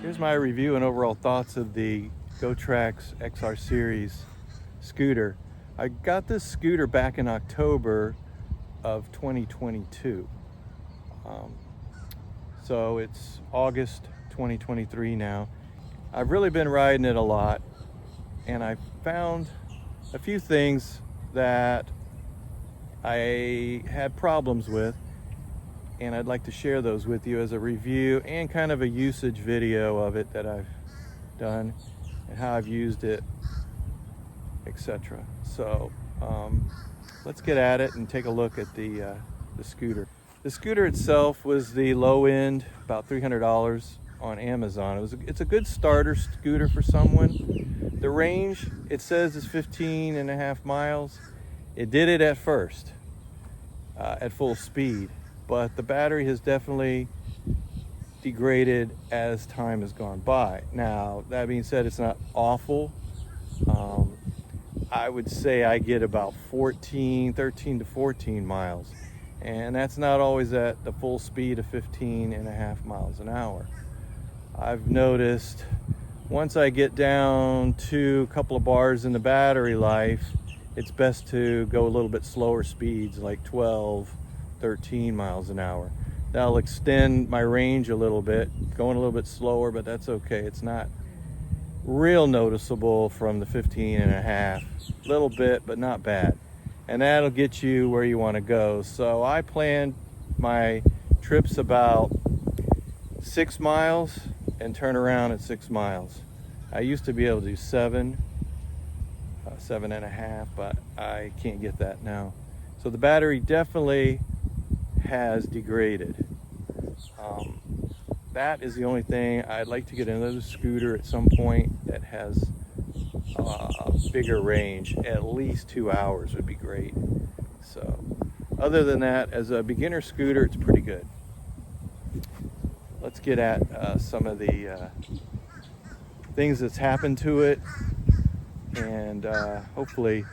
Here's my review and overall thoughts of the GoTrax XR Series scooter. I got this scooter back in October of 2022. So it's August 2023 now. I've really been riding it a lot, and I found a few things that I had problems with, and I'd like to share those with you as a review and kind of a usage video of it that I've done and how I've used it, etc. So let's get at it and take a look at the scooter. The scooter itself was the low end, about $300 on Amazon. It's a good starter scooter for someone. The range, it says, is 15.5 miles. It did it at first, at full speed. But the battery has definitely degraded as time has gone by. Now, that being said, it's not awful. I would say I get about 13 to 14 miles. And that's not always at the full speed of 15.5 miles an hour. I've noticed once I get down to a couple of bars in the battery life, it's best to go a little bit slower speeds, like 12, 13 miles an hour. That'll extend my range a little bit, going a little bit slower, but that's okay. It's not real noticeable from the 15.5, little bit, but not bad. And that'll get you where you want to go. So I planned my trips about 6 miles and turn around at 6 miles. I used to be able to do 7.5, but I can't get that now. So the battery definitely has degraded. That is the only thing. I'd like to get another scooter at some point that has a bigger range. At least 2 hours would be great. So other than that, as a beginner scooter, it's pretty good. Let's get at some of the things that's happened to it, and hopefully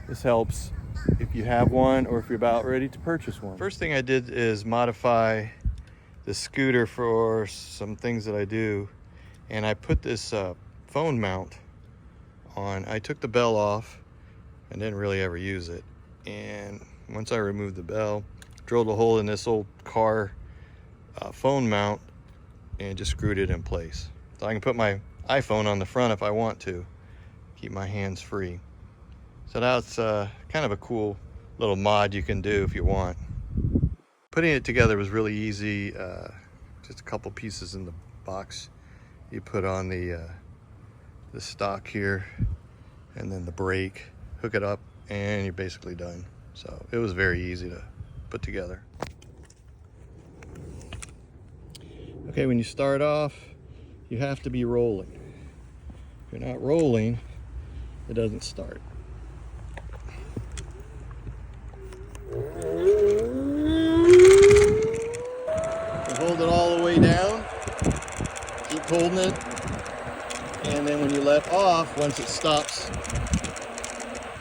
this helps if you have one or if you're about ready to purchase one. First thing I did is modify the scooter for some things that I do, and I put this phone mount on. I took the bell off and didn't really ever use it, and once I removed the bell, drilled a hole in this old car phone mount and just screwed it in place. So I can put my iPhone on the front if I want to, keep my hands free. So that's kind of a cool little mod you can do if you want. Putting it together was really easy. Just a couple pieces in the box. You put on the stock here, and then the brake, hook it up, and you're basically done. So it was very easy to put together. Okay, when you start off, you have to be rolling. If you're not rolling, it doesn't start. Hold it all the way down, keep holding it, and then when you let off, once it stops,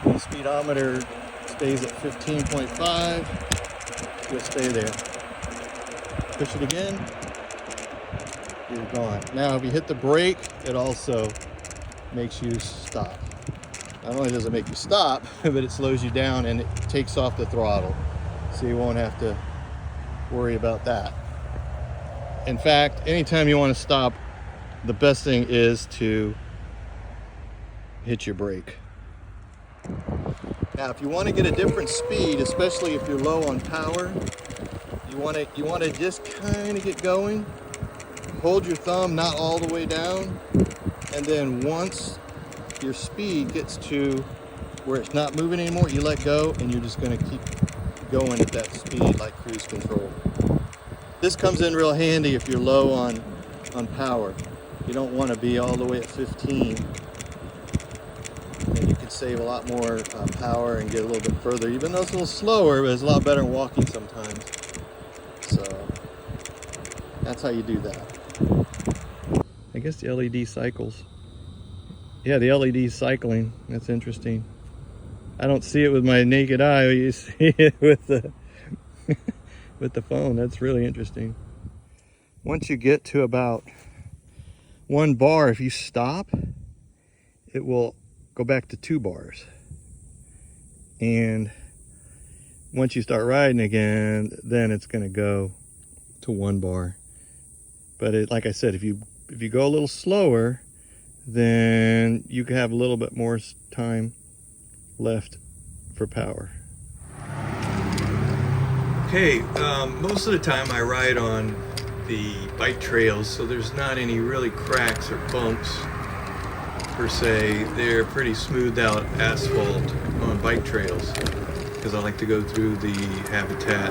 the speedometer stays at 15.5, you'll stay there. Push it again, you're gone. Now if you hit the brake, it also makes you stop. Not only does it make you stop, but it slows you down and it takes off the throttle, so you won't have to worry about that. In fact, anytime you want to stop, the best thing is to hit your brake. Now, if you want to get a different speed, especially if you're low on power, you want to just kind of get going. Hold your thumb not all the way down, and then once your speed gets to where it's not moving anymore, you let go, and you're just going to keep going at that speed like cruise control. This comes in real handy if you're low on power. you don't want to be all the way at 15. And you can save a lot more power and get a little bit further, even though it's a little slower, but it's a lot better than walking sometimes. So that's how you do that. I guess the LED cycles. Yeah, the LED cycling. That's interesting. I don't see it with my naked eye. You see it with the with the phone. That's really interesting. Once you get to about 1 bar, if you stop, it will go back to 2 bars. And once you start riding again, then it's going to go to 1 bar. But like I said, if you go a little slower, then you can have a little bit more time left for power. Okay, most of the time I ride on the bike trails, so there's not any really cracks or bumps per se. They're pretty smoothed out asphalt on bike trails because I like to go through the habitat.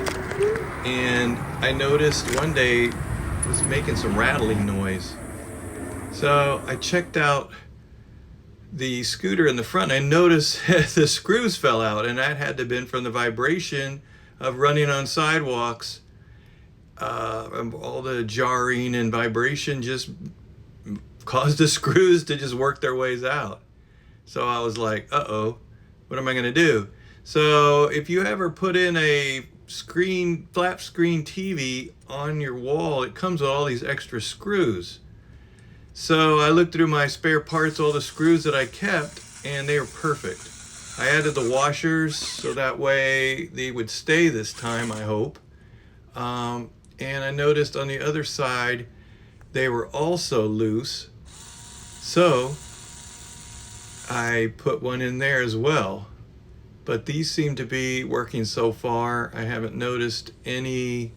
And I noticed one day it was making some rattling noise. So I checked out the scooter in the front. I noticed the screws fell out, and that had to have been from the vibration of running on sidewalks. All the jarring and vibration just caused the screws to just work their ways out. So I was like, uh-oh, what am I gonna do? So if you ever put in a flat screen TV on your wall, it comes with all these extra screws. So I looked through my spare parts, all the screws that I kept, and they were perfect. I added the washers so that way they would stay this time, I hope. And I noticed on the other side they were also loose, so I put one in there as well. But these seem to be working so far. I haven't noticed any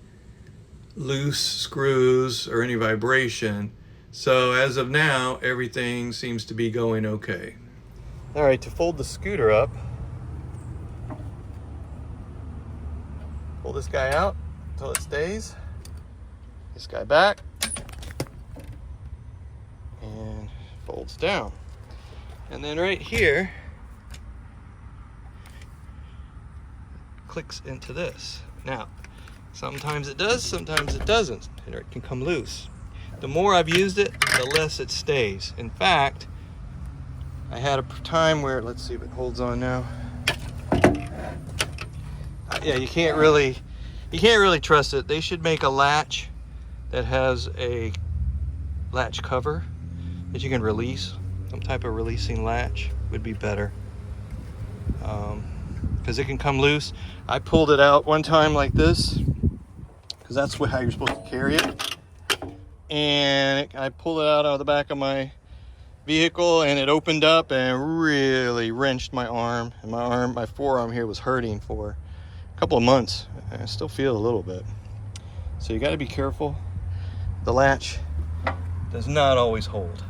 loose screws or any vibration. So as of now, everything seems to be going okay. All right, to fold the scooter up, pull this guy out until it stays. This guy back, and folds down. And then right here, clicks into this. Now, sometimes it does, sometimes it doesn't, and it can come loose. The more I've used it, the less it stays. In fact, I had a time where, let's see if it holds on now. Yeah, you can't really trust it. They should make a latch that has a latch cover that you can release. Some type of releasing latch would be better, because it can come loose. I pulled it out one time like this, because that's how you're supposed to carry it. And I pulled it out of the back of my vehicle, and it opened up and really wrenched my arm. And my forearm here was hurting for a couple of months. I still feel a little bit. So you got to be careful. The latch does not always hold.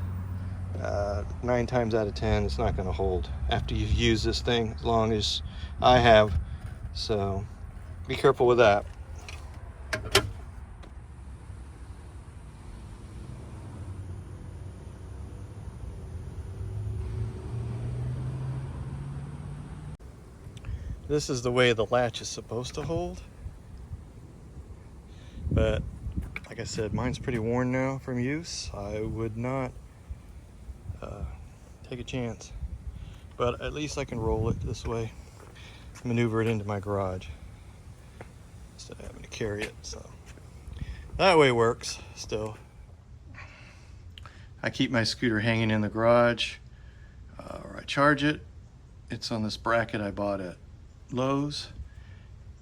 9 times out of 10, it's not going to hold after you've used this thing as long as I have. So be careful with that. This is the way the latch is supposed to hold. But like I said, mine's pretty worn now from use. I would not take a chance. But at least I can roll it this way, maneuver it into my garage instead of having to carry it. So that way works still. I keep my scooter hanging in the garage, or I charge it. It's on this bracket I bought at Lowe's,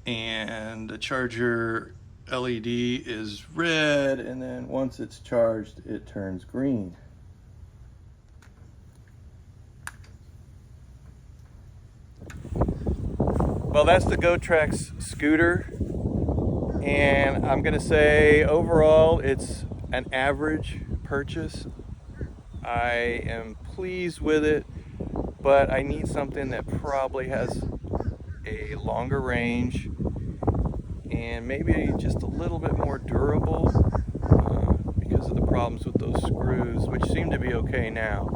and the charger LED is red, and then once it's charged it turns green. Well, that's the GoTrax scooter, and I'm gonna say overall it's an average purchase. I am pleased with it, but I need something that probably has a longer range and maybe just a little bit more durable because of the problems with those screws, which seem to be okay now.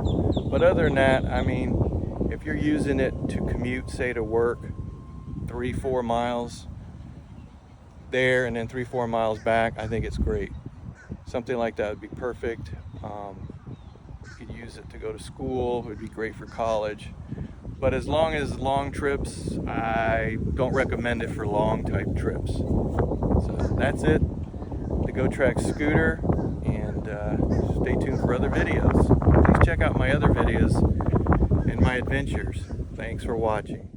But other than that, I mean, if you're using it to commute, say to work, 3-4 miles there and then 3-4 miles back, I think it's great. Something like that would be perfect. You could use it to go to school. It would be great for college. But as long as long trips, I don't recommend it for long type trips. So that's it, the GoTrax Scooter, and stay tuned for other videos. Please check out my other videos and my adventures. Thanks for watching.